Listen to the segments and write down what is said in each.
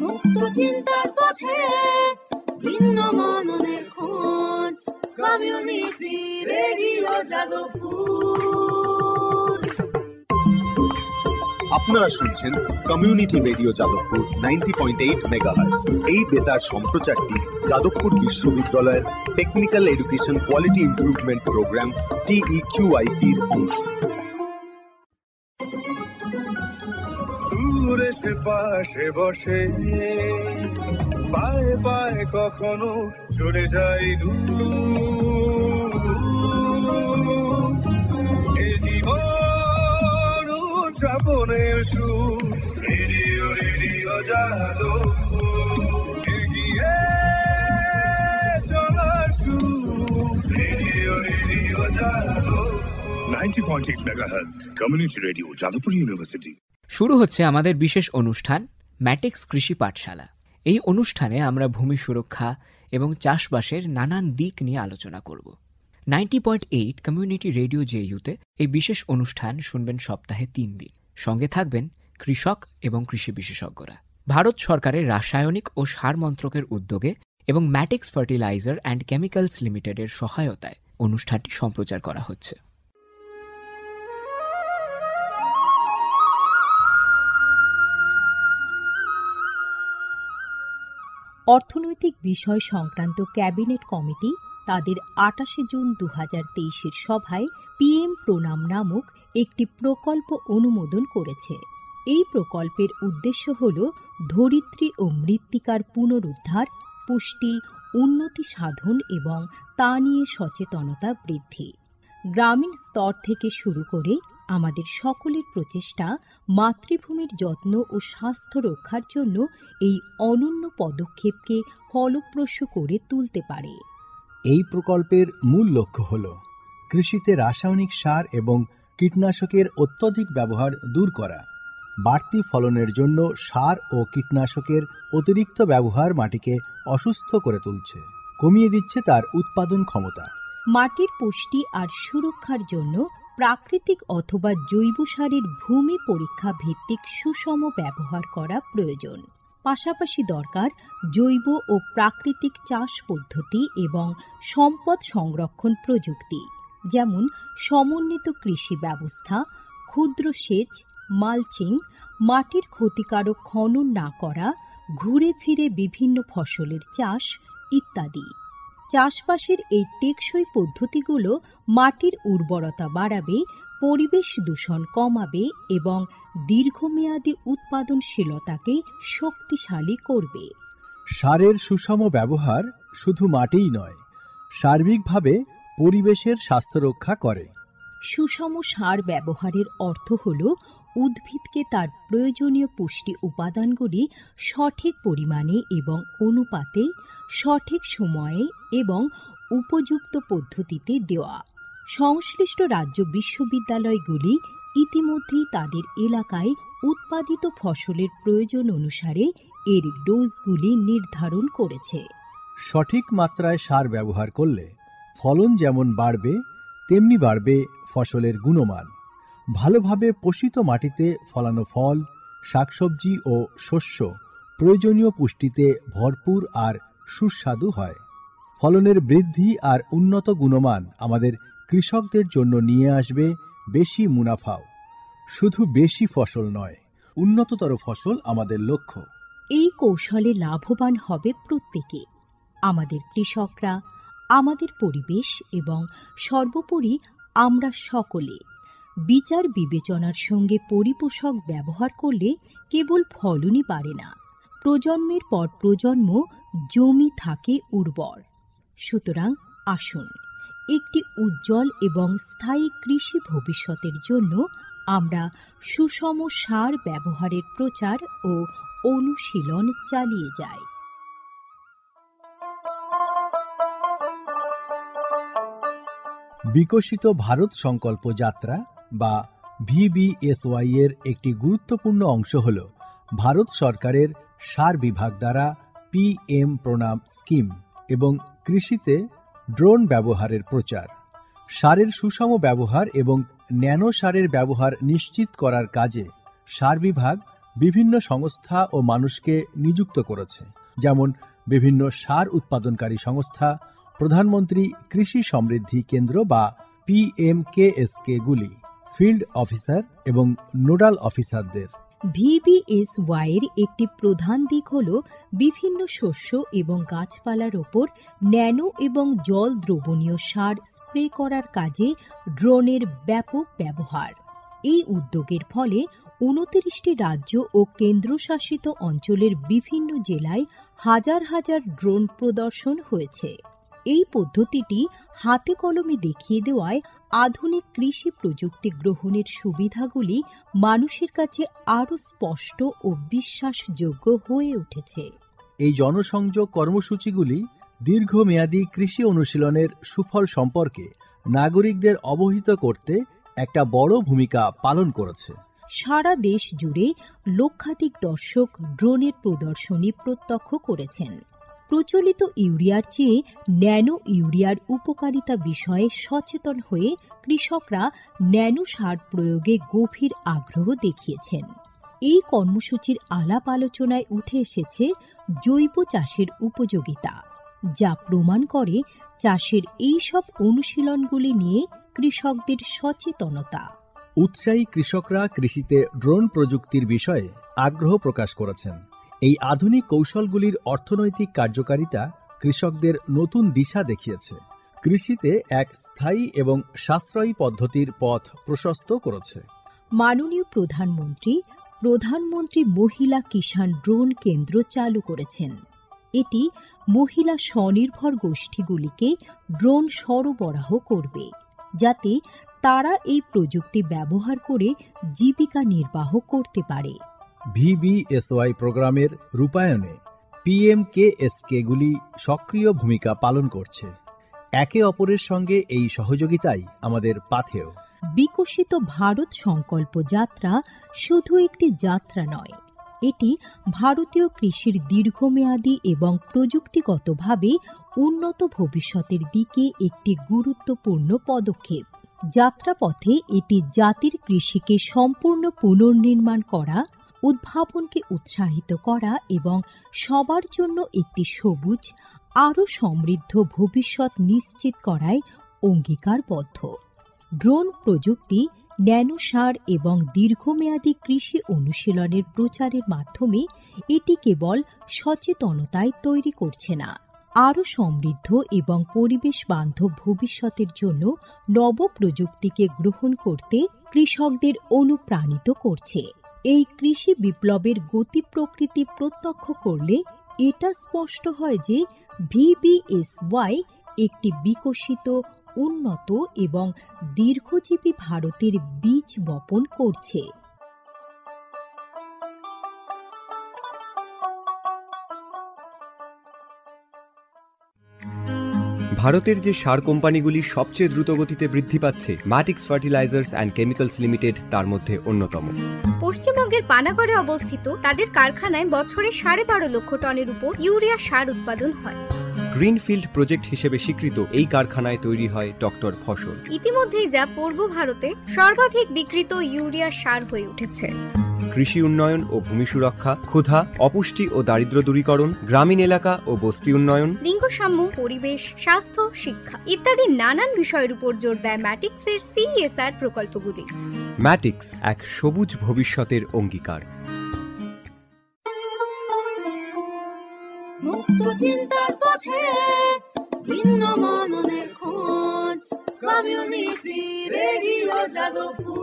মুক্ত চিন্তার পথে ভিন্ন মননের খোঁজ, কমিউনিটি রেডিও যাদবপুর। আপনারা শুনছেন কমিউনিটি রেডিও যাদবপুর 90.8 মেগাহার্টজ। এই বেতার সম্প্রচারটি যাদবপুর বিশ্ববিদ্যালয়ের technical education quality improvement programme TEQIP-র অংশ। দূরে সে পাশে বসে, পায়ে পায়ে কখনো চলে যায় এ জীবন উদযাপনের সুর। রেডিও রেডিও যাদবপুর, এগিয়ে চলার সুর। Radio radio Jadavpur 90.8 megahertz community radio Jadavpur university. শুরু হচ্ছে আমাদের বিশেষ অনুষ্ঠান ম্যাটেক্স কৃষি পাঠশালা। এই অনুষ্ঠানে আমরা ভূমি সুরক্ষা এবং চাষবাসের নানান দিক নিয়ে আলোচনা করব। 90.8 কমিউনিটি রেডিও জেইউতে এই বিশেষ অনুষ্ঠান শুনবেন সপ্তাহে 3 দিন। সঙ্গে থাকবেন কৃষক এবং কৃষি বিশেষজ্ঞরা। ভারত সরকারের রাসায়নিক ও সার মন্ত্রকের উদ্যোগে এবং ম্যাটেক্স ফার্টিলাইজার অ্যান্ড কেমিক্যালস লিমিটেডের সহায়তায় অনুষ্ঠানটি সম্প্রচার করা হচ্ছে। অর্থনৈতিক বিষয় সংক্রান্ত ক্যাবিনেট কমিটি তাদের 28 জুন 2023 সভায় পিএম প্রণাম নামক একটি প্রকল্প অনুমোদন করেছে। এই প্রকল্পের উদ্দেশ্য হল ধরিত্রী ও মৃত্তিকার পুনরুদ্ধার, পুষ্টি, উন্নতি সাধন এবং তা নিয়ে সচেতনতা বৃদ্ধি। গ্রামীণ স্তর থেকে শুরু করে আমাদের সকলের প্রচেষ্টা মাতৃভূমির যত্ন ও স্বাস্থ্য রক্ষার জন্য এই অনন্য পদক্ষেপকে ফলপ্রসূ করে তুলতে পারে। এই প্রকল্পের মূল লক্ষ্য হল কৃষিতে রাসায়নিক সার এবং কীটনাশকের অত্যধিক ব্যবহার দূর করা। বাড়তি ফলনের জন্য সার ও কীটনাশকের অতিরিক্ত ব্যবহার মাটিকে অসুস্থ করে তুলছে, কমিয়ে দিচ্ছে তার উৎপাদন ক্ষমতা। মাটির পুষ্টি আর সুরক্ষার জন্য প্রাকৃতিক অথবা জৈব সারের ভূমি পরীক্ষা ভিত্তিক সুষম ব্যবহার করা প্রয়োজন। পাশাপাশি দরকার জৈব ও প্রাকৃতিক চাষ পদ্ধতি এবং সম্পদ সংরক্ষণ প্রযুক্তি, যেমন সমন্বিত কৃষি ব্যবস্থা, ক্ষুদ্র সেচ, মালচিং, মাটির ক্ষতিকারক খনন না করা, ঘুরে ফিরে বিভিন্ন ফসলের চাষ ইত্যাদি। চাষবাসের এই টেকসই পদ্ধতিগুলো মাটির উর্বরতা বাড়াবে, পরিবেশ দূষণ কমাবে এবং দীর্ঘমেয়াদী উৎপাদনশীলতাকে শক্তিশালী করবে। সারের সুষম ব্যবহার শুধু মাটিই নয়, সার্বিকভাবে পরিবেশের স্বাস্থ্য রক্ষা করে। সুষম সার ব্যবহারের অর্থ হল উদ্ভিদকে তার প্রয়োজনীয় পুষ্টি উপাদানগুলি সঠিক পরিমাণে এবং অনুপাতে, সঠিক সময়ে এবং উপযুক্ত পদ্ধতিতে দেওয়া। সংশ্লিষ্ট রাজ্য বিশ্ববিদ্যালয়গুলি ইতিমধ্যেই তাদের এলাকায় উৎপাদিত ফসলের প্রয়োজন অনুসারে এর ডোজগুলি নির্ধারণ করেছে। সঠিক মাত্রায় সার ব্যবহার করলে ফলন যেমন বাড়বে, তেমনি বাড়বে ফসলের গুণমান। ভালোভাবে পোষিত মাটিতে ফলানো ফল, শাকসবজি ও শস্য প্রয়োজনীয় পুষ্টিতে ভরপুর আর সুস্বাদু হয়। ফলনের বৃদ্ধি আর উন্নত গুণমান আমাদের কৃষকদের জন্য নিয়ে আসবে বেশি মুনাফাও। শুধু বেশি ফসল নয়, উন্নততর ফসল আমাদের লক্ষ্য। এই কৌশলে লাভবান হবে প্রত্যেকে, আমাদের কৃষকরা, আমাদের পরিবেশ এবং সর্বোপরি আমরা সকলে। বিচার বিবেচনার সঙ্গে পরিপোষক ব্যবহার করলে কেবল ফলনই বাড়ে না, প্রজন্মের পর প্রজন্ম জমি থাকে উর্বর। সুতরাং আসুন, একটি উজ্জ্বল এবং স্থায়ী কৃষি ভবিষ্যতের জন্য আমরা সুষম সার ব্যবহারের প্রচার ও অনুশীলন চালিয়ে যাই। বিকশিত ভারত সংকল্প যাত্রা বা VBSY এর একটি গুরুত্বপূর্ণ অংশ হল ভারত সরকারের সার বিভাগ দ্বারা PM প্রণাম স্কিম এবং কৃষিতে ড্রোন ব্যবহারের প্রচার। সারের সুষম ব্যবহার এবং ন্যানো সারের ব্যবহার নিশ্চিত করার কাজে সার বিভাগ বিভিন্ন সংস্থা ও মানুষকে নিযুক্ত করেছে, যেমন বিভিন্ন সার উৎপাদনকারী সংস্থা, প্রধানমন্ত্রী কৃষি সমৃদ্ধি কেন্দ্র বা PMKSK গুলি, ফিল্ড অফিসার এবং নোডাল অফিসারদের। VBSY এর একটি প্রধান দিক হল বিভিন্ন শস্য এবং গাছপালার ওপর ন্যানো এবং জল দ্রবণীয় সার স্প্রে করার কাজে ড্রোনের ব্যাপক ব্যবহার। এই উদ্যোগের ফলে 29টি রাজ্য ও কেন্দ্রশাসিত অঞ্চলের বিভিন্ন জেলায় হাজার হাজার ড্রোন প্রদর্শন হয়েছে। এই পদ্ধতিটি হাতে কলমে দেখিয়ে দেওয়ায় আধুনিক কৃষি প্রযুক্তি গ্রহণের সুবিধাগুলি মানুষের কাছে আরও স্পষ্ট ও বিশ্বাসযোগ্য হয়ে উঠেছে। এই জনসংযোগ কর্মসূচিগুলি দীর্ঘমেয়াদী কৃষি অনুশীলনের সুফল সম্পর্কে নাগরিকদের অবহিত করতে একটা বড় ভূমিকা পালন করেছে। সারা দেশ জুড়ে লক্ষাধিক দর্শক ড্রোনের প্রদর্শনী প্রত্যক্ষ করেছেন। প্রচলিত ইউরিয়ার চেয়ে ন্যানো ইউরিয়ার উপকারিতা বিষয়ে সচেতন হয়ে কৃষকরা ন্যানো সার প্রয়োগে গভীর আগ্রহ দেখিয়েছেন। এই কর্মসূচির আলাপ আলোচনায় উঠে এসেছে জৈব চাষের উপযোগিতা, যা প্রমাণ করে চাষের এই সব অনুশীলনগুলি নিয়ে কৃষকদের সচেতনতা। উৎসাহী কৃষকরা কৃষিতে ড্রোন প্রযুক্তির বিষয়ে আগ্রহ প্রকাশ করেছেন। এই আধুনিক কৌশলগুলির অর্থনৈতিক কার্যকারিতা কৃষকদের নতুন দিশা দেখিয়েছে, কৃষিতে এক স্থায়ী এবং সাশ্রয়ী পদ্ধতির পথ প্রশস্ত করেছে। মাননীয় প্রধানমন্ত্রী মহিলা কিষাণ ড্রোন কেন্দ্র চালু করেছেন। এটি মহিলা স্বনির্ভর গোষ্ঠীগুলিকে ড্রোন সরবরাহ করবে, যাতে তারা এই প্রযুক্তি ব্যবহার করে জীবিকা নির্বাহ করতে পারে। VBSY প্রোগ্রামের রূপায়ণে PMKSK গুলি সক্রিয় ভূমিকা পালন করছে। একে অপরের সঙ্গে এই সহযোগিতাই আমাদের পাথেয়। বিকশিত ভারত সংকল্প যাত্রা শুধু একটি যাত্রা নয়, এটি ভারতীয় কৃষির দীর্ঘমেয়াদী এবং প্রযুক্তিগতভাবে উন্নত ভবিষ্যতের দিকে একটি গুরুত্বপূর্ণ পদক্ষেপ। যাত্রাপথে এটি জাতির কৃষিকে সম্পূর্ণ পুনর্নির্মাণ করা, উদ্ভাবনকে উৎসাহিত করা এবং সবার জন্য একটি সবুজ, আরও সমৃদ্ধ ভবিষ্যৎ নিশ্চিত করায় অঙ্গীকারবদ্ধ। ড্রোন প্রযুক্তি, ন্যানো সার এবং দীর্ঘমেয়াদী কৃষি অনুশীলনের প্রচারের মাধ্যমে এটি কেবল সচেতনতায় তৈরি করছে না, আরও সমৃদ্ধ এবং পরিবেশ বান্ধব ভবিষ্যতের জন্য নব প্রযুক্তিকে গ্রহণ করতে কৃষকদের অনুপ্রাণিত করছে। এই কৃষি বিপ্লবের গতি প্রকৃতি প্রত্যক্ষ করলে এটা স্পষ্ট হয় যে VBSY একটি বিকশিত, উন্নত এবং দীর্ঘজীবী ভারতের বীজ বপন করছে। ভারতের যে সার কোম্পানিগুলি সবচেয়ে দ্রুত গতিতে বৃদ্ধি পাচ্ছে, ম্যাটিক্স ফার্টিলাইজার্স অ্যান্ড কেমিক্যালস লিমিটেড তার মধ্যে অন্যতম। পশ্চিমবঙ্গের পানাগড়ে অবস্থিত তাদের কারখানায় বছরে 12.5 লক্ষ টনের উপর ইউরিয়া সার উৎপাদন হয়। গ্রিনফিল্ড প্রজেক্ট হিসেবে স্বীকৃত এই কারখানায় তৈরি হয় ডক্টর ফসল। ইতিমধ্যেই যা পূর্ব ভারতে সর্বাধিক বিক্রিত ইউরিয়া সার হয়ে উঠেছে। কৃষি উন্নয়ন ও ভূমি সুরক্ষা, ক্ষুধা, অপুষ্টি ও দারিদ্র্য দূরীকরণ, গ্রামীণ এলাকা ও বস্তি উন্নয়ন, লিঙ্গ সাম্য, পরিবেশ, স্বাস্থ্য, শিক্ষা ইত্যাদি নানান বিষয়ের উপর জোর দেয় ম্যাটিক্সের CSR প্রকল্পগুলি। ম্যাটিক্স এক সবুজ ভবিষ্যতের অঙ্গীকার। মুক্ত চিন্তার পথে ভিন্ন মননের খোঁজ, কমিউনিটি রেডিও যাদবপুর।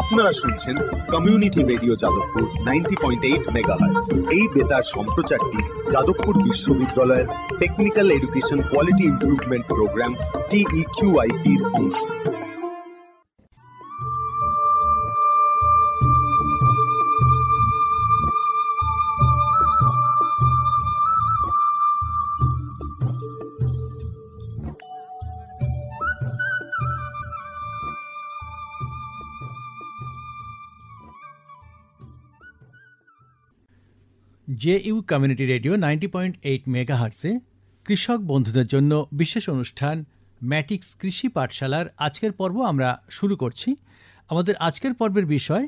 আপনারা শুনছেন কমিউনিটি রেডিও যাদবপুর 90.8 মেগাহার্টজ। এই বেতার সম্প্রচারটি যাদবপুর বিশ্ববিদ্যালয়ের technical education quality improvement programme TEQIP-র অংশ। JU কমিউনিটি রেডিও 90.8 মেগাহার্টসে কৃষক বন্ধুদের জন্য বিশেষ অনুষ্ঠান ম্যাটিক্স কৃষি পাঠশালার আজকের পর্ব আমরা শুরু করছি। আমাদের আজকের পর্বের বিষয়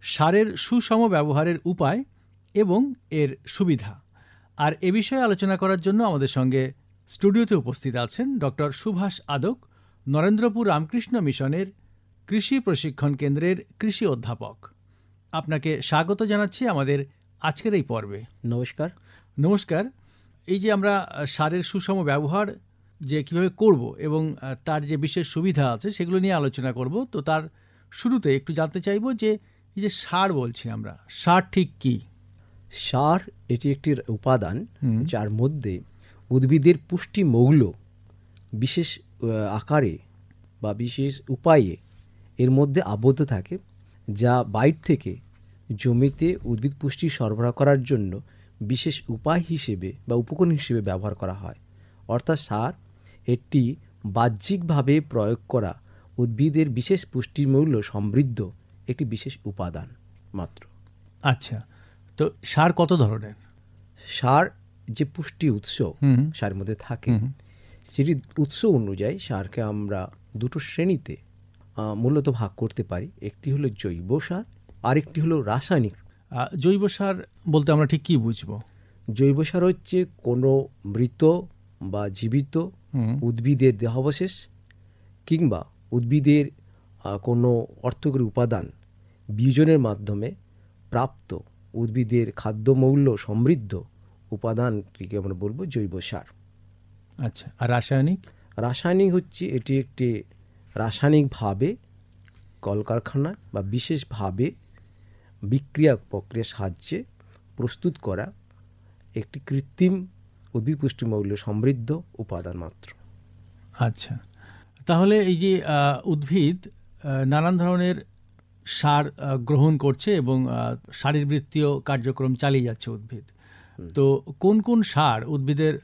সারের সুষম ব্যবহারের উপায় এবং এর সুবিধা। আর এ বিষয়ে আলোচনা করার জন্য আমাদের সঙ্গে স্টুডিওতে উপস্থিত আছেন ডক্টর সুভাষ আদক, নরেন্দ্রপুর রামকৃষ্ণ মিশনের কৃষি প্রশিক্ষণ কেন্দ্রের কৃষি অধ্যাপক। আপনাকে স্বাগত জানাচ্ছি আমাদের আজকের এই পর্বে। নমস্কার। নমস্কার। এই যে আমরা সারের সুষম ব্যবহার যে কীভাবে করব এবং তার যে বিশেষ সুবিধা আছে সেগুলো নিয়ে আলোচনা করব, তো তার শুরুতে একটু জানতে চাইব যে এই যে সার বলছি আমরা, সার ঠিক কি? সার এটি একটি উপাদান যার মধ্যে উদ্ভিদের পুষ্টি মৌল বিশেষ আকারে বা বিশেষ উপায়ে এর মধ্যে আবদ্ধ থাকে, যা বাইরে থেকে জমিতে উদ্ভিদ পুষ্টি সরবরাহ করার জন্য বিশেষ উপায় হিসেবে বা উপকরণ হিসেবে ব্যবহার করা হয়। অর্থাৎ সার একটি বাহ্যিকভাবে প্রয়োগ করা উদ্ভিদের বিশেষ পুষ্টির মূল্য সমৃদ্ধ একটি বিশেষ উপাদান মাত্র। আচ্ছা, তো সার কত ধরনের? সার যে পুষ্টি উৎস সারের মধ্যে থাকে, সেটি উৎস অনুযায়ী সারকে আমরা দুটো শ্রেণীতে মূলত ভাগ করতে পারি। একটি হলো জৈব সার, আরেকটি হলো রাসায়নিক। জৈব সার বলতে আমরা ঠিক কী বুঝবো? জৈব সার হচ্ছে কোনো মৃত বা জীবিত উদ্ভিদের দেহাবশেষ কিংবা উদ্ভিদের কোনো অর্থকরী উপাদান বিয়োজনের মাধ্যমে প্রাপ্ত উদ্ভিদের খাদ্যমৌল্য সমৃদ্ধ উপাদানটিকে আমরা বলবো জৈব সার। আচ্ছা, আর রাসায়নিক? রাসায়নিক হচ্ছে এটি একটি রাসায়নিকভাবে কলকারখানায় বা বিশেষভাবে বিক্রিয়া প্রক্রিয়ার সাহায্যে প্রস্তুত করা একটি কৃত্রিম উদ্ভিদ পুষ্টিমৌল্য সমৃদ্ধ উপাদান মাত্র। আচ্ছা, তাহলে এই যে উদ্ভিদ নানান ধরনের সার গ্রহণ করছে এবং শারীরবৃত্তীয় কার্যক্রম চালিয়ে যাচ্ছে উদ্ভিদ, তো কোন কোন সার উদ্ভিদের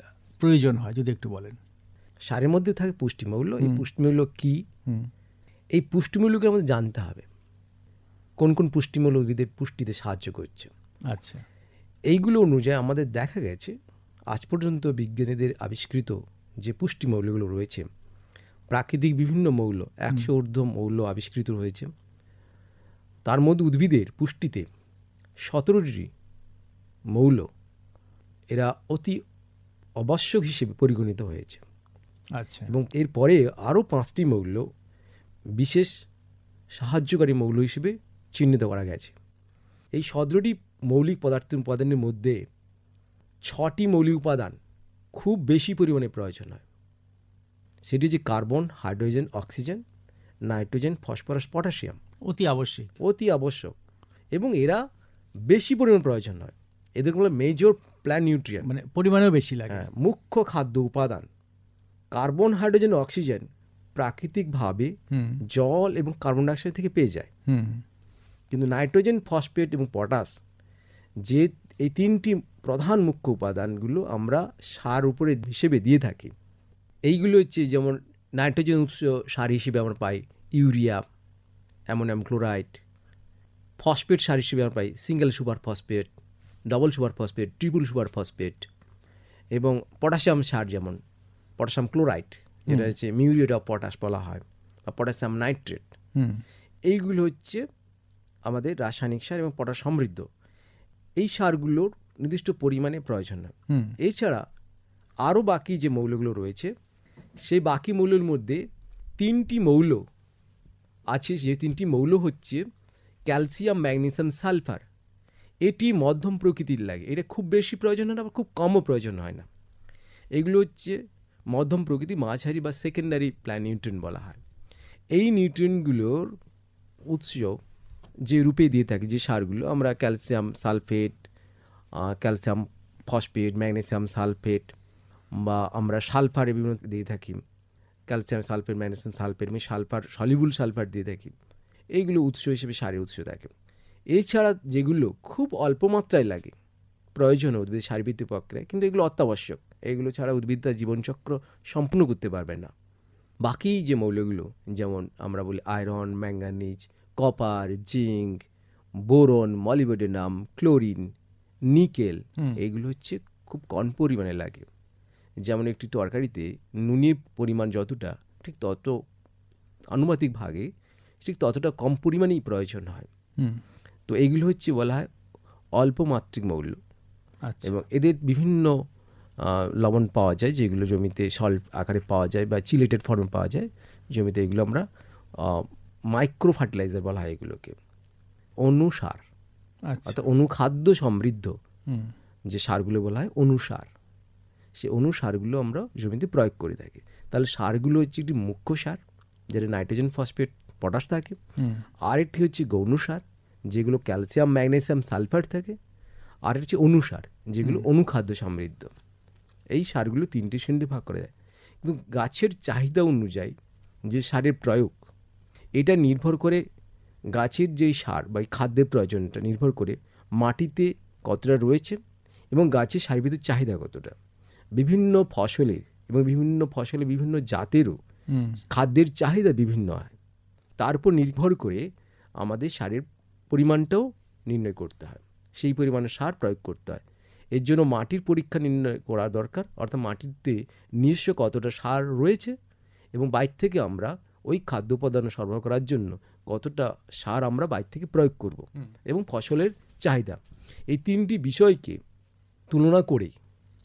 প্রয়োজন হয় যদি একটু বলেন? সারের মধ্যে থাকে পুষ্টিমৌল্য। এই পুষ্টিমৌল্য কি? এই পুষ্টিমূল্যকে আমাদের জানতে হবে কোন কোন পুষ্টিমূল্য উদ্ভিদের পুষ্টিতে সাহায্য করছে। আচ্ছা, এইগুলো অনুযায়ী আমাদের দেখা গেছে আজ পর্যন্ত বিজ্ঞানীদের আবিষ্কৃত যে পুষ্টিমৌলগুলো রয়েছে, প্রাকৃতিক বিভিন্ন মৌল 100 ঊর্ধ্ব মৌল আবিষ্কৃত হয়েছে। তার মধ্যে উদ্ভিদের পুষ্টিতে 17টি মৌল এরা অতি আবশ্যক হিসেবে পরিগণিত হয়েছে। আচ্ছা, এবং এরপরে আরও 5টি মৌল বিশেষ সাহায্যকারী মৌল হিসেবে চিহ্নিত করা গেছে। এই 17টি মৌলিক উপাদানের মধ্যে 6টি মৌলিক উপাদান খুব বেশি পরিমাণে প্রয়োজন হয়। সেটি হচ্ছে carbon, hydrogen, oxygen, nitrogen, phosphorus, potassium. অতি আবশ্যক এবং এরা বেশি পরিমাণ প্রয়োজন হয়। এদের বলে মেজর প্ল্যান্ট নিউট্রিয়েন্ট, মানে পরিমাণেও বেশি লাগে। মুখ্য খাদ্য উপাদান। কার্বন, হাইড্রোজেন, অক্সিজেন প্রাকৃতিকভাবে জল এবং কার্বন ডাইঅক্সাইড থেকে পেয়ে যায়, কিন্তু নাইট্রোজেন, ফসফেট এবং পটাশ যে এই 3টি প্রধান মুখ্য উপাদানগুলো আমরা সার উপরে হিসেবে দিয়ে থাকি। এইগুলো হচ্ছে যেমন নাইট্রোজেন উৎস সার হিসেবে আমরা পাই ইউরিয়া, অ্যামোনিয়াম ক্লোরাইড। ফসফেট সার হিসেবে আমরা পাই single super phosphate, double super phosphate, triple super phosphate. এবং পটাশিয়াম সার যেমন পটাশিয়াম ক্লোরাইড, যেটা হচ্ছে মিউরিয়েট অফ পটাশ বলা হয়, বা পটাশিয়াম নাইট্রেট। এইগুলো হচ্ছে আমাদের রাসায়নিক সার এবং পটাশ সমৃদ্ধ। এই সারগুলোর নির্দিষ্ট পরিমাণে প্রয়োজন হয়। এছাড়া আরও বাকি যে মৌলগুলো রয়েছে, সেই বাকি মৌলের মধ্যে 3টি মৌল আছে। যে 3টি মৌল হচ্ছে ক্যালসিয়াম, ম্যাগনেসিয়াম, সালফার। এটি মধ্যম প্রকৃতির লাগে, এটা খুব বেশি প্রয়োজন হয় না, আবার খুব কমও প্রয়োজন হয় না। এগুলো হচ্ছে মধ্যম প্রকৃতি, মাঝারি বা সেকেন্ডারি প্ল্যান্ট নিউট্রিয়েন্ট বলা হয়। এই নিউট্রিয়েন্টগুলোর উৎস যে রূপে দিয়ে থাকি, যে সারগুলো আমরা calcium sulphate, calcium phosphate, magnesium sulphate, বা আমরা সালফারের বিভিন্ন দিয়ে থাকি, ক্যালসিয়াম সালফেট, ম্যাগনেসিয়াম সালফেট, আমি সালফার সলিউবল সালফার দিয়ে থাকি। এইগুলো উৎস হিসেবে সারের উৎস থাকে। এছাড়া যেগুলো খুব অল্প মাত্রায় লাগে প্রয়োজন উদ্ভিদ শারীরবৃত্তীয় প্রক্রিয়ায়, কিন্তু এগুলো অত্যাবশ্যক, এগুলো ছাড়া উদ্ভিদ তার জীবনচক্র সম্পূর্ণ করতে পারবে না। বাকি যে মৌলগুলো যেমন আমরা বলি iron, manganese, copper, zinc, boron, molybdenum, chlorine, nickel, এইগুলো হচ্ছে খুব কম পরিমাণে লাগে। যেমন একটি তরকারিতে নুনের পরিমাণ যতটা, ঠিক তত আনুপাতিক ভাগে ঠিক ততটা কম পরিমাণেই প্রয়োজন হয়। তো এইগুলো হচ্ছে বলা হয় অল্প মাত্রিক মৌল। এবং এদের বিভিন্ন লবণ পাওয়া যায়, যেগুলো জমিতে সল্ট আকারে পাওয়া যায় বা চিলেটেড ফর্মে পাওয়া যায় জমিতে। এগুলো আমরা মাইক্রো ফার্টিলাইজার বলা হয় এগুলোকে, অনুসার, অর্থাৎ অনুখাদ্য সমৃদ্ধ যে সারগুলো বলা হয় অনুসার, সে অনুসারগুলো আমরা জমিতে প্রয়োগ করে থাকি। তাহলে সারগুলো হচ্ছে একটি মুখ্য সার, যেটা নাইট্রোজেন, ফসফেট, পটাশ থাকে। আর একটি হচ্ছে গৌণ সার, যেগুলো ক্যালসিয়াম, ম্যাগনেসিয়াম, সালফার থাকে। আর হচ্ছে অনুসার, যেগুলো অনুখাদ্য সমৃদ্ধ। এই সারগুলো 3টি শ্রেণীতে ভাগ করে দেয়। কিন্তু গাছের চাহিদা অনুযায়ী যে সারের প্রয়োগ, এটা নির্ভর করে গাছের যেই সার বা খাদ্যের প্রয়োজনটা নির্ভর করে মাটিতে কতটা রয়েছে এবং গাছের সারভিত্তিক চাহিদা কতটা। বিভিন্ন ফসলের এবং বিভিন্ন জাতেরও খাদ্যের চাহিদা বিভিন্ন হয়। তার উপর নির্ভর করে আমাদের সারের পরিমাণটাও নির্ণয় করতে হয়, সেই পরিমাণে সার প্রয়োগ করতে হয়। এর জন্য মাটির পরীক্ষা নির্ণয় করা দরকার, অর্থাৎ মাটিতে নিজস্ব কতটা সার রয়েছে এবং বাইরে থেকে আমরা ওই খাদ্য উপাদান সরবরাহ করার জন্য কতটা সার আমরা বাইরে থেকে প্রয়োগ করব এবং ফসলের চাহিদা, এই 3টি বিষয়কে তুলনা করে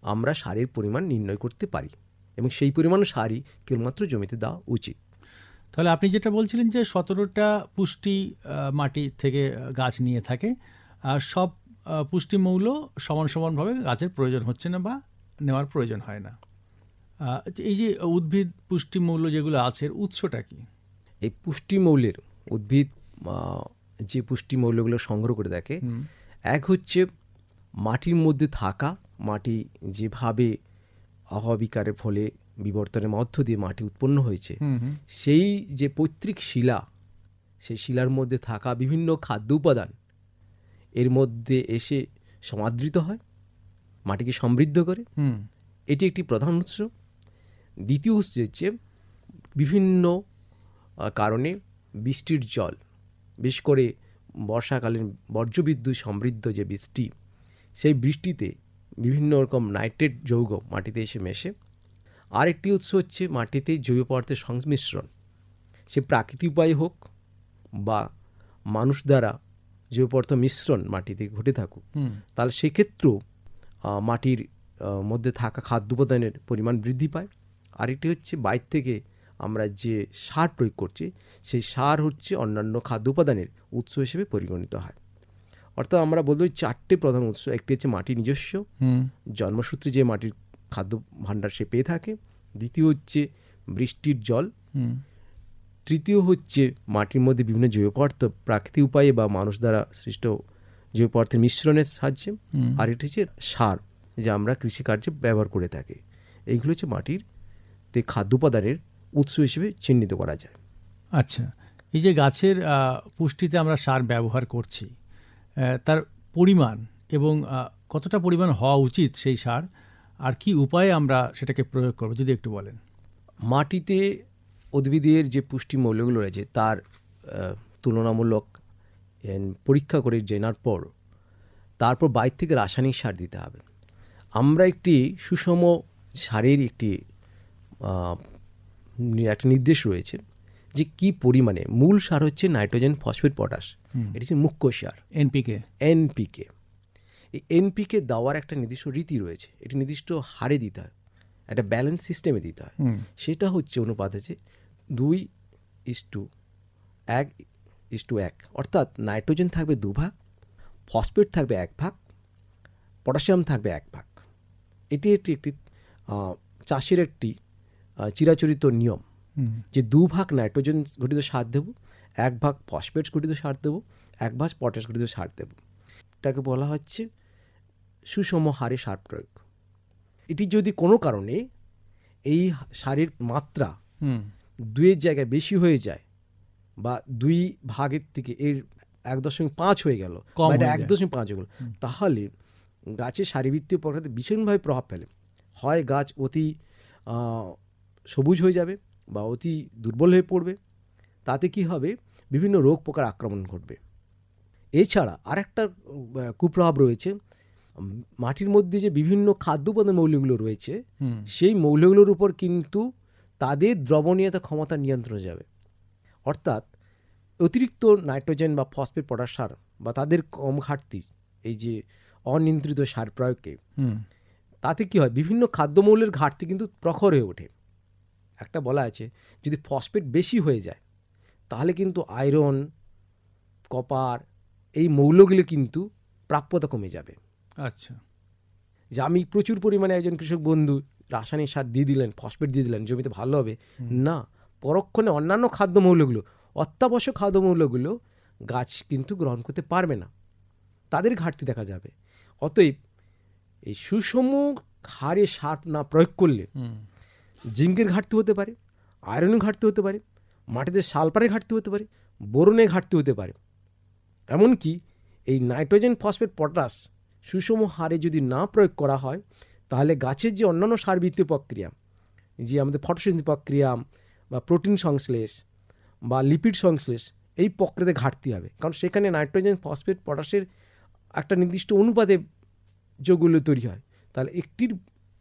আমরা সারের পরিমাণ নির্ণয় করতে পারি এবং সেই পরিমাণ সারই কেবলমাত্র জমিতে দেওয়া উচিত। তাহলে আপনি যেটা বলছিলেন যে 17টা পুষ্টি মাটি থেকে গাছ নিয়ে থাকে, আর সব পুষ্টি মৌল সমানভাবে গাছের প্রয়োজন হচ্ছে না বা নেওয়ার প্রয়োজন হয় না। এই যে উদ্ভিদ পুষ্টি মৌল যেগুলো আছে, এর উৎসটা কি? এই পুষ্টি মৌলের উদ্ভিদ যে পুষ্টি মৌলগুলো সংগ্রহ করে থাকে, এক হচ্ছে মাটির মধ্যে থাকা, মাটি যেভাবে আবহাওয়া বিকারের ফলে বিবর্তনের মধ্য দিয়ে মাটি উৎপন্ন হয়েছে, সেই যে পৈতৃক শিলা, সেই শিলার মধ্যে থাকা বিভিন্ন খাদ্য উপাদান এর মধ্যে এসে সমাদৃত হয়, মাটিকে সমৃদ্ধ করে। এটি একটি প্রধান উৎস। দ্বিতীয় উৎস হচ্ছে বিভিন্ন কারণে বৃষ্টির জল, বিশেষ করে বর্ষাকালীন বর্জ্যবিদ্যুৎ সমৃদ্ধ যে বৃষ্টি, সেই বৃষ্টিতে বিভিন্ন রকম নাইট্রেট যৌগ মাটিতে এসে মেশে। আরেকটি উৎস হচ্ছে মাটিতে জৈব পদার্থের সংমিশ্রণ, সে প্রাকৃতিক উপায়ে হোক বা মানুষ দ্বারা জৈব পদার্থ মিশ্রণ মাটিতে ঘটে থাকুক, তাহলে সেক্ষেত্রেও মাটির মধ্যে থাকা খাদ্য উপাদানের পরিমাণ বৃদ্ধি পায়। আরেকটি হচ্ছে বাইরে থেকে আমরা যে সার প্রয়োগ করছি, সেই সার হচ্ছে অন্যান্য খাদ্য উপাদানের উৎস হিসেবে পরিগণিত হয়। অর্থাৎ আমরা বলবো 4টে প্রধান উৎস। একটি হচ্ছে মাটির নিজস্ব জন্মসূত্রে যে মাটির খাদ্য ভাণ্ডার সে পেয়ে থাকে, দ্বিতীয় হচ্ছে বৃষ্টির জল, তৃতীয় হচ্ছে মাটির মধ্যে বিভিন্ন জৈব পদার্থ প্রাকৃতিক উপায়ে বা মানুষ দ্বারা সৃষ্ট জৈব পদার্থের মিশ্রণের সাহায্যে, আর এটি হচ্ছে সার যা আমরা কৃষিকার্যে ব্যবহার করে থাকি। এইগুলো হচ্ছে মাটির খাদ্য উপাদানের উৎস হিসেবে চিহ্নিত করা যায়। আচ্ছা, এই যে গাছের পুষ্টিতে আমরা সার ব্যবহার করছি, তার পরিমাণ এবং কতটা পরিমাণ হওয়া উচিত সেই সার, আর কি উপায়ে আমরা সেটাকে প্রয়োগ করব যদি একটু বলেন। মাটিতে উদ্ভিদের যে পুষ্টি মৌলগুলো রয়েছে তার তুলনামূলক পরীক্ষা করে জানার পর তারপর বাইরে থেকে রাসায়নিক সার দিতে হবে। আমরা একটি সুষম সারের একটি একটা নির্দেশ রয়েছে যে কি পরিমাণে। মূল সার হচ্ছে নাইট্রোজেন, ফসফেট, পটাশ, এটি হচ্ছে মুখ্য সার। এনপিকে এই এনপিকে দেওয়ার একটা নির্দিষ্ট রীতি রয়েছে, এটি নির্দিষ্ট হারে দিতে হয়, একটা ব্যালেন্স সিস্টেমে দিতে হয়। সেটা হচ্ছে অনুপাত হচ্ছে 2:1:1, অর্থাৎ নাইট্রোজেন থাকবে 2 ভাগ, ফসফেট থাকবে 1 ভাগ, পটাশিয়াম থাকবে 1 ভাগ। এটি একটি চাষের একটি চিরাচরিত নিয়ম যে 2 ভাগ নাইট্রোজেন ঘটিত সার দেব, 1 ভাগ ফসফেট ঘটিত সার দেব, 1 ভাগ পটাশ ঘটিত সার দেব। এটাকে বলা হচ্ছে সুষম হারে সার প্রয়োগ। এটি যদি কোনো কারণে এই সারের মাত্রা 2-এর জায়গায় বেশি হয়ে যায় বা 2 ভাগের থেকে এর 1.5 হয়ে গেল, 1.5 হয়ে গেল, তাহলে গাছের শারীরবৃত্তীয় প্রক্রিয়াতে ভীষণভাবে প্রভাব ফেলে। হয় গাছ অতি সবুজ হয়ে যাবে বা অতি দুর্বল হয়ে পড়বে, তাতে কি হবে, বিভিন্ন রোগ পোকার আক্রমণ ঘটবে। এছাড়া আরেকটা কুপ্রভাব রয়েছে, মাটির মধ্যে যে বিভিন্ন খাদ্য উপাদান মৌলগুলো রয়েছে, সেই মৌলগুলোর উপর কিন্তু তাদের দ্রবণীয়তা ক্ষমতা নিয়ন্ত্রণ যাবে। অর্থাৎ অতিরিক্ত নাইট্রোজেন বা ফসফেট পটাশ সার বা তাদের কম ঘাটতি, এই যে অনিয়ন্ত্রিত সার প্রয়োগকে, তাতে কি হয়, বিভিন্ন খাদ্যমৌলের ঘাটতি কিন্তু প্রখর হয়ে ওঠে। একটা বলা আছে যদি ফসফেট বেশি হয়ে যায় তাহলে কিন্তু আয়রন, কপার এই মৌলগুলো কিন্তু প্রাপ্যতা কমে যাবে। আচ্ছা, যে আমি প্রচুর পরিমাণে একজন কৃষক বন্ধু রাসায়নিক সার দিয়ে দিলেন, ফসফেট দিয়ে দিলেন, জমিতে ভালো হবে না, পরক্ষণে অন্যান্য খাদ্যমৌলগুলো, অত্যাবশ্যক খাদ্যমৌলগুলো গাছ কিন্তু গ্রহণ করতে পারবে না, তাদের ঘাটতি দেখা যাবে। অতএব এই সুষম হারে সার না প্রয়োগ করলে জিঙ্কের ঘাটতি হতে পারে, আয়রনের ঘাটতি হতে পারে, মাটিতে সালফারের ঘাটতি হতে পারে, বোরনের ঘাটতি হতে পারে। এমনকি এই নাইট্রোজেন, ফসফেট, পটাশ সুষম হারে যদি না প্রয়োগ করা হয় তাহলে গাছের যে অন্যান্য সারবৃত্তীয় প্রক্রিয়া, যে আমাদের ফটোসিনথেসিস প্রক্রিয়া বা প্রোটিন সংশ্লেষ বা লিপিড সংশ্লেষ, এই প্রক্রিয়াতে ঘাটতি হবে। কারণ সেখানে নাইট্রোজেন, ফসফেট, পটাশের একটা নির্দিষ্ট অনুপাতে যৌগগুলো তৈরি হয়। তাহলে একটির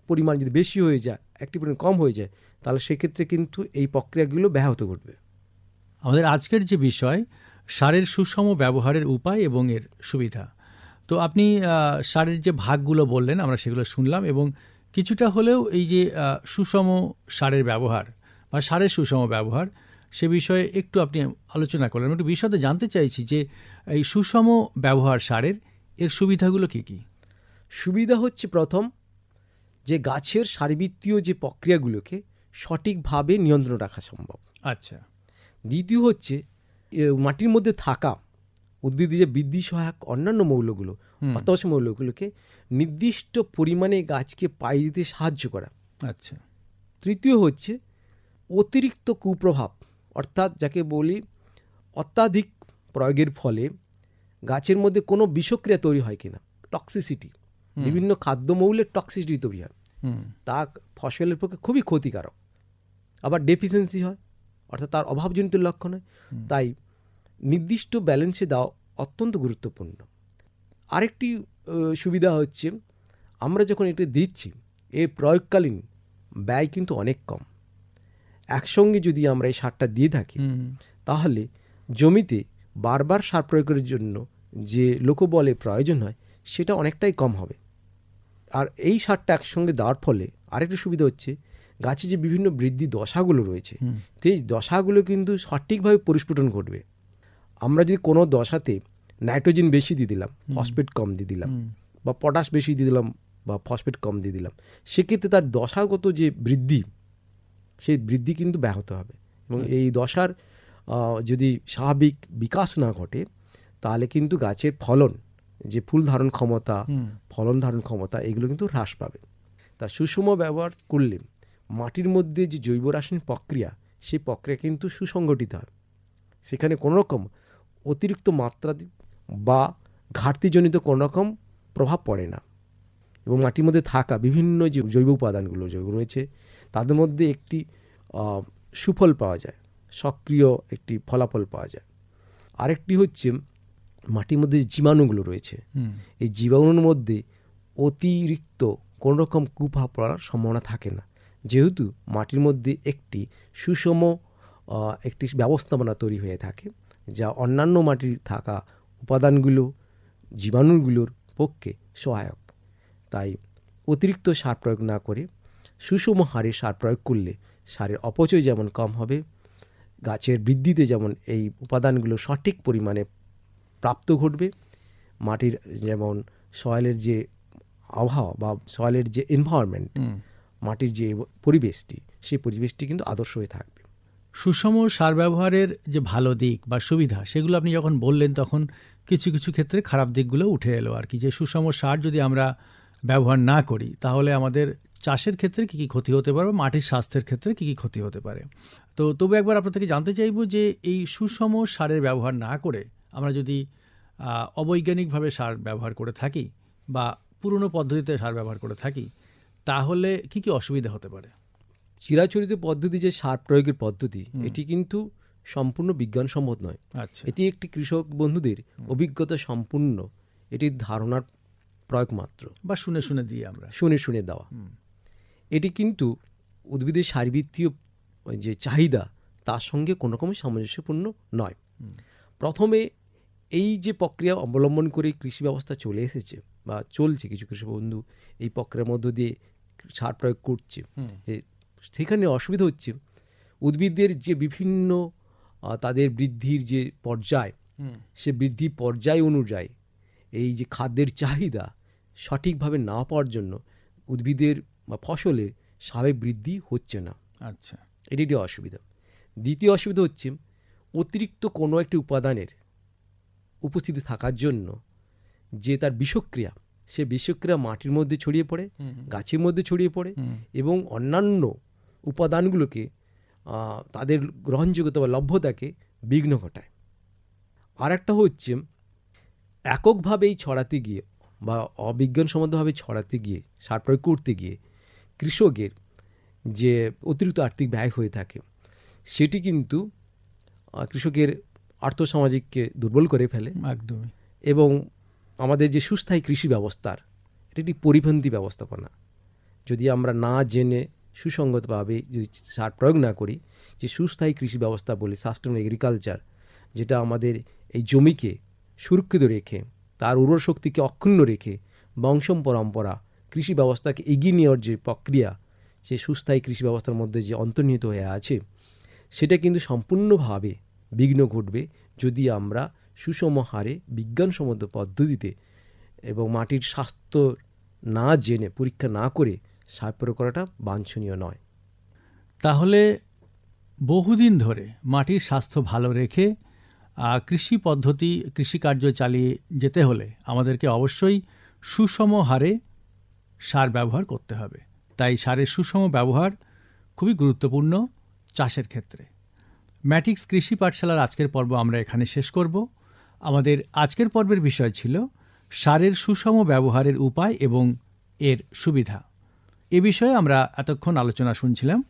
পরিমাণ যদি বেশি হয়ে যায়, একটি পরিমাণ কম হয়ে যায়, তাহলে সেক্ষেত্রে কিন্তু এই প্রক্রিয়াগুলো ব্যাহত ঘটবে। আমাদের আজকের যে বিষয় সারের সুষম ব্যবহারের উপায় এবং এর সুবিধা, তো আপনি সারের যে ভাগগুলো বললেন আমরা সেগুলো শুনলাম, এবং কিছুটা হলেও এই যে সুষম সারের ব্যবহার বা সারের সুষম ব্যবহার সে বিষয়ে একটু আপনি আলোচনা করলেন। একটু বিশদে জানতে চাইছি যে এই সুষম ব্যবহার সারের এর সুবিধাগুলো কি কি? সুবিধা হচ্ছে, প্রথম যে গাছের সারবৃত্তীয় যে প্রক্রিয়াগুলোকে সঠিকভাবে নিয়ন্ত্রণ রাখা সম্ভব। আচ্ছা। দ্বিতীয় হচ্ছে মাটির মধ্যে থাকা উদ্ভিদের যে বৃদ্ধি সহায়ক অন্যান্য মৌলগুলো, অত্যাবশ্যক মৌলগুলোকে নির্দিষ্ট পরিমাণে গাছকে পাই দিতে সাহায্য করা। আচ্ছা। তৃতীয় হচ্ছে অতিরিক্ত কুপ্রভাব, অর্থাৎ যাকে বলি অত্যাধিক প্রয়োগের ফলে গাছের মধ্যে কোনো বিষক্রিয়া তৈরি হয় কিনা, টক্সিসিটি, বিভিন্ন খাদ্যমৌলের টক্সিসিটি তৈরি হয়, তা ফসলের পক্ষে খুবই ক্ষতিকারক। আবার ডেফিসিয়েন্সি হয়, অর্থাৎ তার অভাবজনিত লক্ষণ হয়। তাই নির্দিষ্ট ব্যালেন্সে দেওয়া অত্যন্ত গুরুত্বপূর্ণ। আরেকটি সুবিধা হচ্ছে, আমরা যখন এটা দিচ্ছি এর প্রয়োগকালীন ব্যয় কিন্তু অনেক কম। একসঙ্গে যদি আমরা এই সারটা দিয়ে থাকি তাহলে জমিতে বারবার সার প্রয়োগের জন্য যে লোকবলের প্রয়োজন হয় সেটা অনেকটাই কম হবে। আর এই সারটা একসঙ্গে দেওয়ার ফলে আরেকটা সুবিধা হচ্ছে, গাছে যে বিভিন্ন বৃদ্ধি দশাগুলো রয়েছে সেই দশাগুলো কিন্তু সঠিকভাবে পরিস্ফুটন ঘটবে। আমরা যদি কোনো দশাতে নাইট্রোজেন বেশি দিয়ে দিলাম, ফসফেট কম দিয়ে দিলাম, বা পটাশ বেশি দিয়ে দিলাম বা ফসফেট কম দিয়ে দিলাম, সেক্ষেত্রে তার দশাগত যে বৃদ্ধি, সেই বৃদ্ধি কিন্তু ব্যাহত হবে। এবং এই দশার যদি স্বাভাবিক বিকাশ না ঘটে তাহলে কিন্তু গাছের ফলন, যে ফুল ধারণ ক্ষমতা, ফলন ধারণ ক্ষমতা, এগুলো কিন্তু হ্রাস পাবে। তা সুষম ব্যবহার করলে মাটির মধ্যে যে জৈব রাসায়নিক প্রক্রিয়া, সেই প্রক্রিয়া কিন্তু সুসংগঠিত হয়, সেখানে কোনো রকম অতিরিক্ত মাত্রা বা ঘাটতিজনিত কোনো রকম প্রভাব পড়ে না। এবং মাটির মধ্যে থাকা বিভিন্ন যে জৈব উপাদানগুলো রয়েছে তাদের মধ্যে একটি সুফল পাওয়া যায়, সক্রিয় একটি ফলাফল পাওয়া যায়। আরেকটি হচ্ছে মাটির মধ্যে যে জীবাণুগুলো রয়েছে, এই জীবাণুর মধ্যে অতিরিক্ত কোনো রকম কুপ্রভাব পড়ার সম্ভাবনা থাকে না, যেহেতু মাটির মধ্যে একটি সুষম একটি ব্যবস্থাপনা তৈরি হয়ে থাকে, যা অন্যান্য মাটির থাকা উপাদানগুলো, জীবাণুগুলোর পক্ষে সহায়ক। তাই অতিরিক্ত সার প্রয়োগ না করে সুষম হারে সার প্রয়োগ করলে সারের অপচয় যেমন কম হবে, গাছের বৃদ্ধিতে যেমন এই উপাদানগুলো সঠিক পরিমাণে প্রাপ্ত ঘটবে, মাটির যেমন সয়েলের যে আবহাওয়া বা সয়েলের যে এনভায়রনমেন্ট, মাটির যে পরিবেশটি, সেই পরিবেশটি কিন্তু আদর্শ হয়ে থাকবে। সুষম সার ব্যবহারের যে ভালো দিক বা সুবিধা, সেগুলো আপনি যখন বললেন তখন কিছু কিছু ক্ষেত্রে খারাপ দিকগুলো উঠে এলো আর কি। যে সুষম সার যদি আমরা ব্যবহার না করি তাহলে আমাদের চাষের ক্ষেত্রে কী কী ক্ষতি হতে পারে, মাটির স্বাস্থ্যের ক্ষেত্রে কী কী ক্ষতি হতে পারে। তো তবু একবার আপনার থেকে জানতে চাইব যে এই সুষম সারের ব্যবহার না করে আমরা যদি অবৈজ্ঞানিকভাবে সার ব্যবহার করে থাকি বা পুরনো পদ্ধতিতে সার ব্যবহার করে থাকি, তাহলে কী কী অসুবিধা হতে পারে? চিরাচরিত পদ্ধতি যে সার প্রয়োগের পদ্ধতি, এটি কিন্তু সম্পূর্ণ বিজ্ঞানসম্মত নয়। আচ্ছা। এটি একটি কৃষক বন্ধুদের অভিজ্ঞতা সম্পূর্ণ এটির ধারণার প্রয়োগ মাত্র, বা শুনে শুনে দিয়ে আমরা শুনে দেওয়া। এটি কিন্তু উদ্ভিদের সারবৃত্তীয় যে চাহিদা তার সঙ্গে কোনো রকম সামঞ্জস্যপূর্ণ নয়। প্রথমে এই যে প্রক্রিয়া অবলম্বন করে কৃষি ব্যবস্থা চলে এসেছে বা চলছে, কিছু কৃষক বন্ধু এই প্রক্রিয়ার মধ্য দিয়ে সার প্রয়োগ করছে, যে সেখানে অসুবিধা হচ্ছে উদ্ভিদের যে বিভিন্ন তাদের বৃদ্ধির যে পর্যায়, সে বৃদ্ধি পর্যায় অনুযায়ী এই যে খাদ্যের চাহিদা সঠিকভাবে না পাওয়ার জন্য উদ্ভিদের বা ফসলের স্বাভাবিক বৃদ্ধি হচ্ছে না। আচ্ছা, এটি একটি অসুবিধা। দ্বিতীয় অসুবিধা হচ্ছে অতিরিক্ত কোনো একটি উপাদানের উপস্থিতি থাকার জন্য যে তার বিষক্রিয়া, সে বিষক্রিয়া মাটির মধ্যে ছড়িয়ে পড়ে, গাছের মধ্যে ছড়িয়ে পড়ে এবং অন্যান্য উপাদানগুলোকে তাদের গ্রহণযোগ্যতা বা লভ্যতাকে বিঘ্ন ঘটায়। আর একটা হচ্ছে এককভাবেই ছড়াতে গিয়ে বা অবিজ্ঞানসম্মতভাবে ছড়াতে গিয়ে সার প্রয়োগ করতে গিয়ে কৃষকের যে অতিরিক্ত আর্থিক ব্যয় হয়ে থাকে, সেটি কিন্তু কৃষকের আর্থসামাজিককে দুর্বল করে ফেলে একদমই। এবং আমাদের যে সুস্থায়ী কৃষি ব্যবস্থার এটি একটি পরিপন্থী ব্যবস্থাপনা। যদি আমরা না জেনে সুসংগতভাবে যদি সার প্রয়োগ না করি, যে সুস্থায়ী কৃষি ব্যবস্থা বলে সাস্টেনেবল এগ্রিকালচার, যেটা আমাদের এই জমিকে সুরক্ষিত রেখে তার উর্বর শক্তিকে অক্ষুণ্ণ রেখে বংশ পরম্পরা কৃষি ব্যবস্থাকে এগিয়ে নেওয়ার যে প্রক্রিয়া, সে সুস্থায়ী কৃষি ব্যবস্থার মধ্যে যে অন্তর্নিহিত হয়ে আছে, সেটা কিন্তু সম্পূর্ণভাবে বিঘ্ন ঘটবে যদি আমরা সুষম হারে বিজ্ঞানসম্মত পদ্ধতিতে এবং মাটির স্বাস্থ্য না জেনে পরীক্ষা না করে সার প্রয়োগ করাটা বাঞ্ছনীয় নয়। তাহলে বহুদিন ধরে মাটির স্বাস্থ্য ভালো রেখে কৃষি পদ্ধতি, কৃষিকার্য চালিয়ে যেতে হলে আমাদেরকে অবশ্যই সুষম হারে সার ব্যবহার করতে হবে। তাই সারের সুষম ব্যবহার খুবই গুরুত্বপূর্ণ চাষের ক্ষেত্রে। ম্যাটিক্স কৃষি পাঠশালার আজকের পর্ব আমরা এখানে শেষ করব। আমাদের আজকের পর্বের বিষয় ছিল সারের সুষম ব্যবহারের উপায় এবং এর সুবিধা। এ বিষয়ে আমরা এতক্ষণ আলোচনা শুনছিলাম।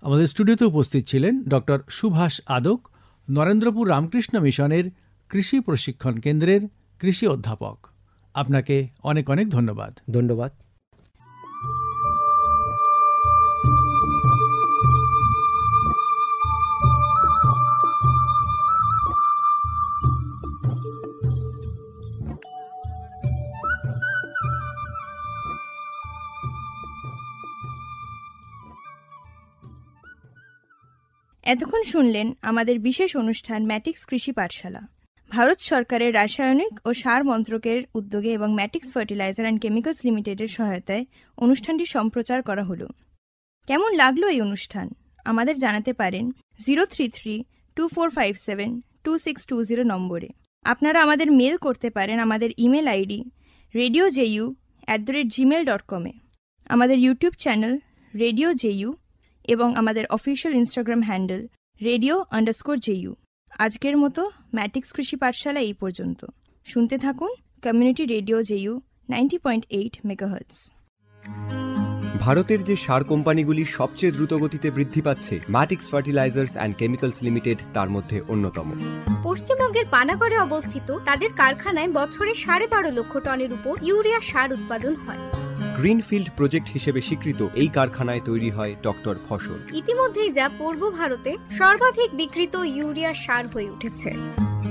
আমাদের স্টুডিওতে উপস্থিত ছিলেন ডক্টর সুভাষ আদক, নরেন্দ্রপুর রামকৃষ্ণ মিশনের কৃষি প্রশিক্ষণ কেন্দ্রের কৃষি অধ্যাপক। আপনাকে অনেক অনেক ধন্যবাদ। ধন্যবাদ। এতক্ষণ শুনলেন আমাদের বিশেষ অনুষ্ঠান ম্যাটিক্স কৃষি পাঠশালা। ভারত সরকারের রাসায়নিক ও সার মন্ত্রকের উদ্যোগে এবং ম্যাটিক্স ফার্টিলাইজার অ্যান্ড কেমিক্যালস লিমিটেডের সহায়তায় অনুষ্ঠানটি সম্প্রচার করা হলো। কেমন লাগলো এই অনুষ্ঠান আমাদের জানাতে পারেন 033-2457-2620 নম্বরে। আপনারা আমাদের মেল করতে পারেন আমাদের ইমেল আইডি radioju@gmail.com এ, আমাদের ইউটিউব চ্যানেল রেডিও জেইউ এবং আমাদের অফিসিয়াল ইনস্টাগ্রাম হ্যান্ডেল radio_ju। আজকের মতো ম্যাটিক্স কৃষি পাঠশালা এই পর্যন্ত। শুনতে থাকুন কমিউনিটি রেডিও জেইউ 90.8 মেগাহার্টজ। ভারতের যে সার কোম্পানিগুলি সবচেয়ে দ্রুত গতিতে বৃদ্ধি পাচ্ছে, ম্যাটিক্স ফার্টিলাইজার্স অ্যান্ড কেমিক্যালস লিমিটেড তার মধ্যে অন্যতম। পশ্চিমবঙ্গের পানাগড়ে অবস্থিত তাদের কারখানায় বছরে 12.5 লক্ষ টনের উপর ইউরিয়া সার উৎপাদন হয়। গ্রিনফিল্ড প্রজেক্ট হিসেবে স্বীকৃত এই কারখানায় তৈরি হয় ডক্টর ফসল। ইতিমধ্যেই যা পূর্ব ভারতে সর্বাধিক বিক্রিত ইউরিয়া সার হয়ে উঠেছে।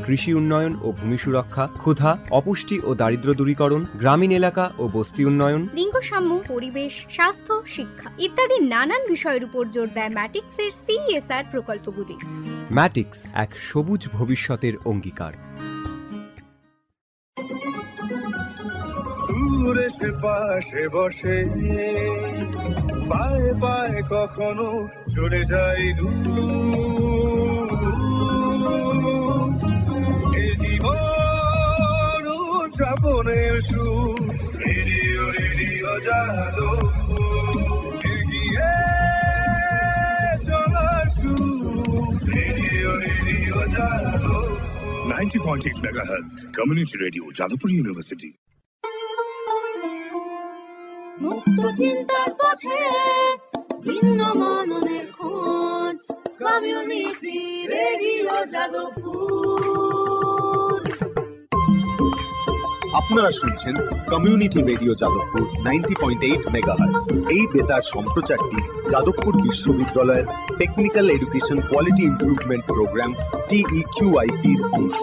কৃষি উন্নয়ন ও ভূমি সুরক্ষা, ক্ষুধা, অপুষ্টি ও দারিদ্র্য দূরীকরণ, গ্রামীণ এলাকা ও বস্তি উন্নয়ন, লিঙ্গ সাম্য, পরিবেশ, স্বাস্থ্য, শিক্ষা ইত্যাদি নানান বিষয়ের উপর জোর দেয় ম্যাটিক্সের CSR প্রকল্পগুলি। ম্যাটিক্স এক সবুজ ভবিষ্যতের অঙ্গীকার। দূরে সে পাশে বসে পায়ে পায়ে কখনো চলে যায় জীবন উদযাপনের সুর। রেডিও রেডিও যাদবপুর এগিয়ে চলার সুর। Radio radio Jadavpur 90.8 megahertz community radio Jadavpur university. মুক্ত চিন্তার পথে ভিন্ন মননের খোঁজ, কমিউনিটি রেডিও যাদবপুর। আপনারা শুনছেন কমিউনিটি রেডিও যাদবপুর 90.8 মেগাহার্টজ। এই বেতার সম্প্রচারটি যাদবপুর বিশ্ববিদ্যালয়ের technical education quality improvement programme TEQIP-র অংশ।